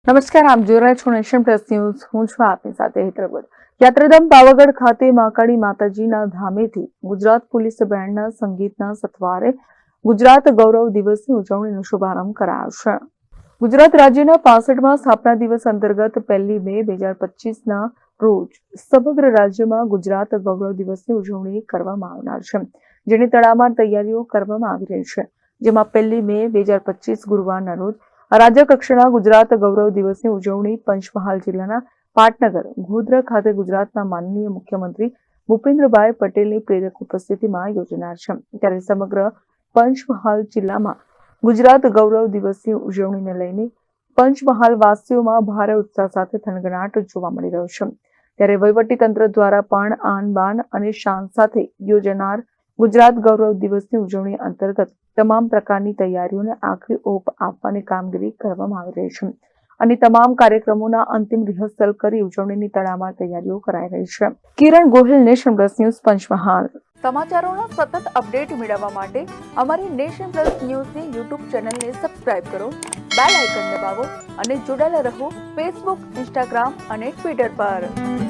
નમસ્કાર, આપ જોઈ રહ્યા છો નેશન પ્લસ ન્યૂઝ. હું છું આપની સાથે હેતરગઢ. યાત્રાધામ પાવાગઢ ખાતે મહાકાળી માતાજીના ધામેથી ગુજરાત પોલીસ બેન્ડના સંગીતના સથવારે ગુજરાત ગૌરવ દિવસની ઉજવણીનો શુભારંભ કરાયો છે. ગુજરાત રાજ્યના 65મા સ્થાપના દિવસ અંતર્ગત 1 મે 2025ના રોજ સમગ્ર રાજ્યમાં ગુજરાત ગૌરવ દિવસની ઉજવણી કરવામાં આવનાર છે, જેની તડામાર તૈયારીઓ કરવામાં આવી રહી છે. જેમાં 1 મે 2025 ગુરુવારના રોજ રાજ્ય કક્ષાના ગુજરાત ગૌરવ દિવસની ઉજવણી પંચમહાલ જિલ્લાના પાટનગર ગોધરા ખાતે ગુજરાતના માનનીય મુખ્યમંત્રી ભૂપેન્દ્રભાઈ પટેલની પ્રેરક ઉપસ્થિતિમાં યોજાનાર છે. ત્યારે સમગ્ર પંચમહાલ જિલ્લામાં ગુજરાત ગૌરવ દિવસની ઉજવણીને લઈને પંચમહાલ વાસીઓમાં ભારે ઉત્સાહ સાથે થનગનાટ જોવા મળી રહ્યો છે. ત્યારે વહીવટીતંત્ર દ્વારા પણ આન બાન અને શાન સાથે યોજાનાર ગુજરાત ગૌરવ દિવસની ઉજવણી અંતર્ગત તમામ પ્રકારની તૈયારીઓને આખરી ઓપ આપવાની કામગીરી કરવામાં આવી રહી છે અને તમામ કાર્યક્રમોના અંતિમ રિહર્સલ કરી ઉજવણીની તડામાર તૈયારીઓ કરાઈ રહી છે. Kiran Gohil, Nation Plus News, Panchmahal. સમાચારોના સતત અપડેટ મેળવવા માટે અમારી નેશન પ્લસ ન્યૂઝની યુટ્યુબ ચેનલને સબસ્ક્રાઇબ કરો, બેલ આઇકન દબાવો અને જોડાયેલા રહો ફેસબુક, ઇન્સ્ટાગ્રામ અને ટ્વિટર પર.